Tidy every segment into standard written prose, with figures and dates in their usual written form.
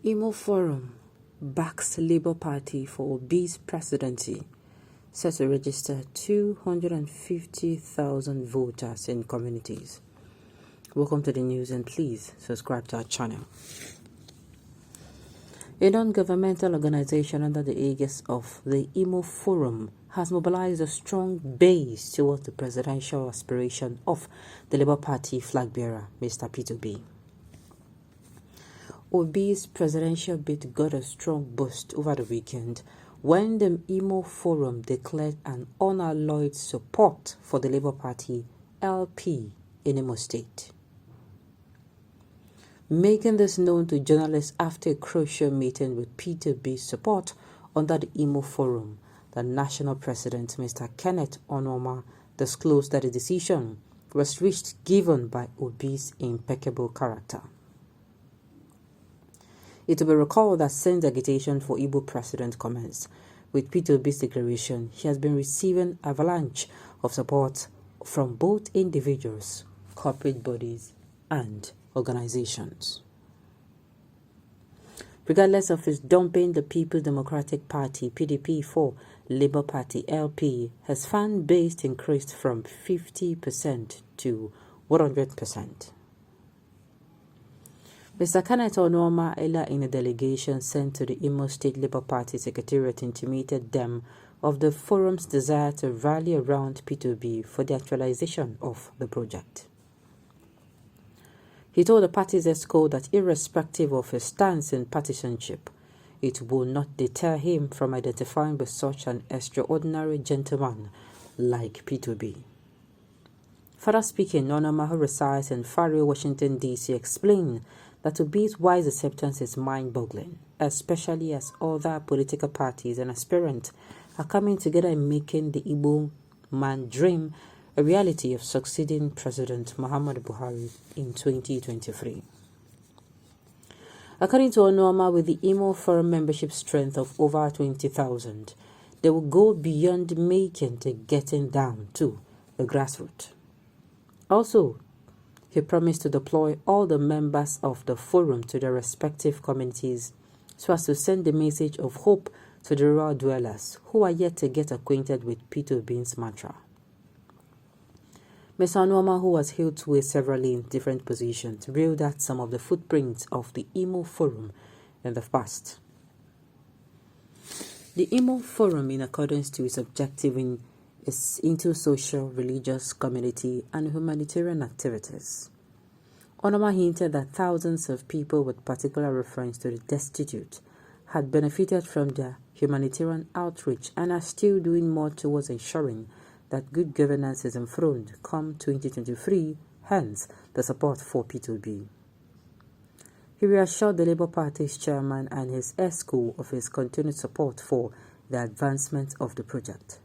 Imo Forum backs Labour Party for Obi's presidency, set to register 250,000 voters in communities. Welcome to the news and please subscribe to our channel. A non-governmental organization under the aegis of the Imo Forum has mobilized a strong base towards the presidential aspiration of the Labour Party flag bearer, Mr. Peter Obi. Obi's presidential bid got a strong boost over the weekend when the Imo Forum declared an unalloyed support for the Labour Party LP in Imo State. Making this known to journalists after a crucial meeting with Peter Obi's support under the Imo Forum, the national president, Mr. Kenneth Onoma, disclosed that the decision was reached given by Obi's impeccable character. It will be recalled that since the agitation for Igbo president commenced, with Peter Obi's declaration, he has been receiving avalanche of support from both individuals, corporate bodies, and organizations. Regardless of his dumping the People's Democratic Party (PDP) for Labour Party (LP), his fan base increased from 50% to 100%. Mr. Kenneth Onoma, earlier in a delegation sent to the Imo State Labour Party Secretariat, intimated them of the forum's desire to rally around Peter Obi for the actualization of the project. He told the party's ESCO that irrespective of his stance in partisanship, it will not deter him from identifying with such an extraordinary gentleman like Peter Obi. Further speaking, Onoma, who resides in Fairview, Washington, D.C., explained that Obi's wise acceptance is mind-boggling, especially as other political parties and aspirants are coming together in making the Igbo man dream a reality of succeeding President Muhammadu Buhari in 2023. According to Onoma, with the Imo Forum membership strength of over 20,000, they will go beyond making to getting down to the grassroots. Also, he promised to deploy all the members of the forum to their respective communities so as to send the message of hope to the rural dwellers who are yet to get acquainted with Peter Obi's mantra. Mr. Onoma, who was hailed to severally in different positions, reeled out some of the footprints of the Imo Forum in the past. The Imo Forum, in accordance to its objective, is into social, religious, community, and humanitarian activities. Onoma hinted that thousands of people, with particular reference to the destitute, had benefited from their humanitarian outreach and are still doing more towards ensuring that good governance is enthroned come 2023, hence the support for Peter Obi. He reassured the Labour Party's chairman and his ESCO of his continued support for the advancement of the project.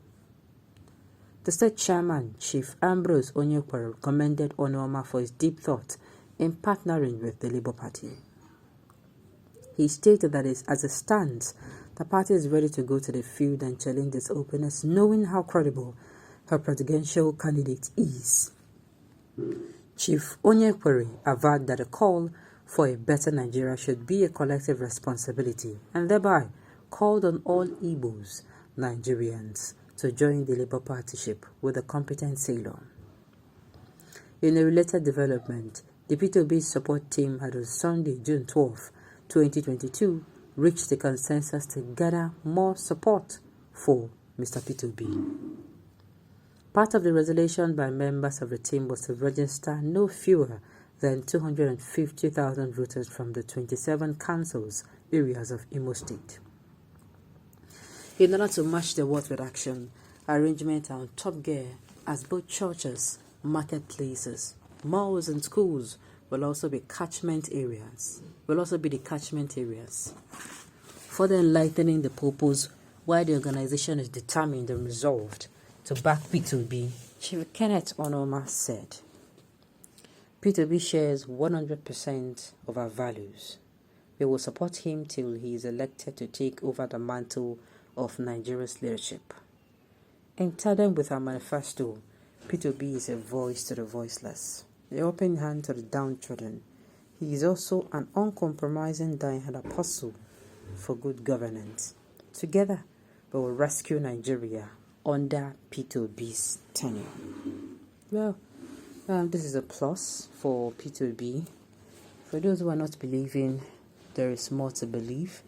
The state chairman, Chief Ambrose Onyekwere, commended Onoma for his deep thought in partnering with the Labour Party. He stated that as it stands, the party is ready to go to the field and challenge its openness, knowing how credible her presidential candidate is. Chief Onyekwere averred that a call for a better Nigeria should be a collective responsibility and thereby called on all Igbos, Nigerians, to join the Labour Partyship with a competent sailor. In a related development, the Peter Obi support team had on Sunday, June 12, 2022, reached a consensus to gather more support for Mr. Peter Obi. Part of the resolution by members of the team was to register no fewer than 250,000 voters from the 27 councils areas of Imo State. In order to match the words with action, arrangements are on top gear as both churches, marketplaces, malls and schools will also be the catchment areas. Further enlightening the purpose why the organization is determined and resolved to back Peter Obi, Chief Kenneth Onoma said, Peter Obi shares 100% of our values. We will support him till he is elected to take over the mantle of Nigeria's leadership. In tandem with our manifesto, Peter Obi is a voice to the voiceless, the open hand to the downtrodden. He is also an uncompromising die-hard apostle for good governance. Together, we will rescue Nigeria under Peter Ob's tenure. Well, this is a plus for Peter Obi. For those who are not believing, there is more to believe.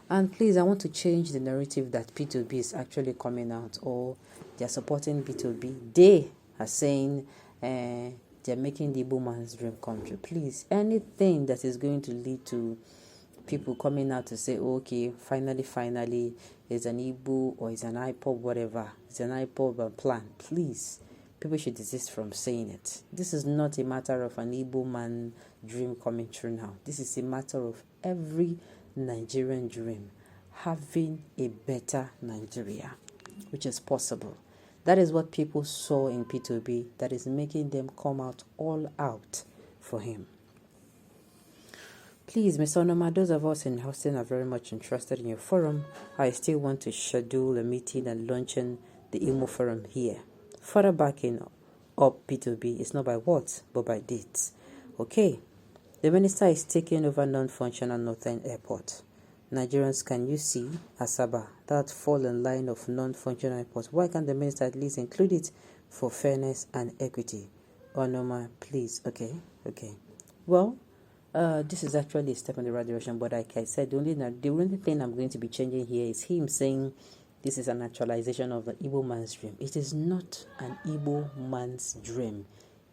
And please, I want to change the narrative that Peter Obi is actually coming out or they are supporting Peter Obi. They are saying they're making the Igbo man's dream come true. Please, anything that is going to lead to people coming out to say, okay, finally, it's an Igbo or it's an IPOB, whatever. It's an IPOB plan. Please, people should desist from saying it. This is not a matter of an Igbo man dream coming true now. This is a matter of every Nigerian dream, having a better Nigeria, which is possible. That is what people saw in P2B that is making them come out all out for him. Please, Mr. Onoma, those of us in Houston are very much interested in your forum. I still want to schedule a meeting and launching the Imo Forum here. Further backing up P2B is not by words, but by deeds. Okay, the minister is taking over non-functional Northern Airport. Nigerians, can you see Asaba, that fallen line of non-functional airports? Why can't the minister at least include it for fairness and equity? Onoma, please. Okay. Well, this is actually a step in the right direction, but like I said, the only thing I'm going to be changing here is him saying this is an actualization of the Igbo man's dream. It is not an Igbo man's dream.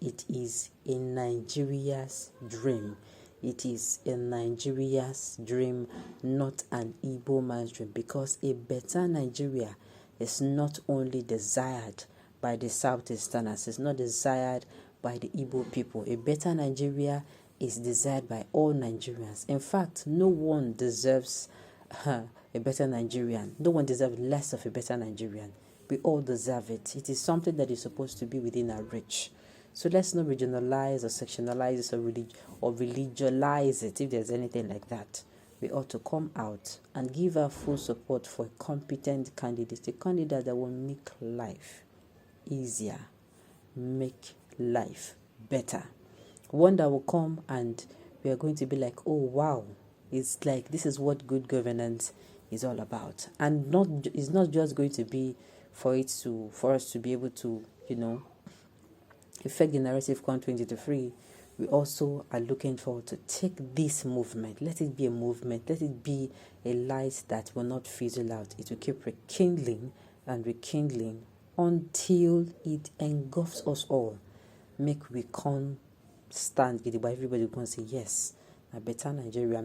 It is a Nigeria's dream. It is a Nigeria's dream, not an Igbo man's dream, because a better Nigeria is not only desired by the Southeasterners, it's not desired by the Igbo people. A better Nigeria is desired by all Nigerians. In fact, no one deserves a better Nigerian. No one deserves less of a better Nigerian. We all deserve it. It is something that is supposed to be within our reach. So let's not regionalize or sectionalize it or religionize it, if there's anything like that. We ought to come out and give our full support for a competent candidate, a candidate that will make life easier, make life better. One that will come and we are going to be like, oh wow, it's like this is what good governance is all about. And it's not just going to be for us to be able to, affect the narrative come 2023. We also are looking forward to take this movement. Let it be a movement. Let it be a light that will not fizzle out. It will keep rekindling and rekindling until it engulfs us all. Make we come stand, everybody can say, yes, a better Nigeria.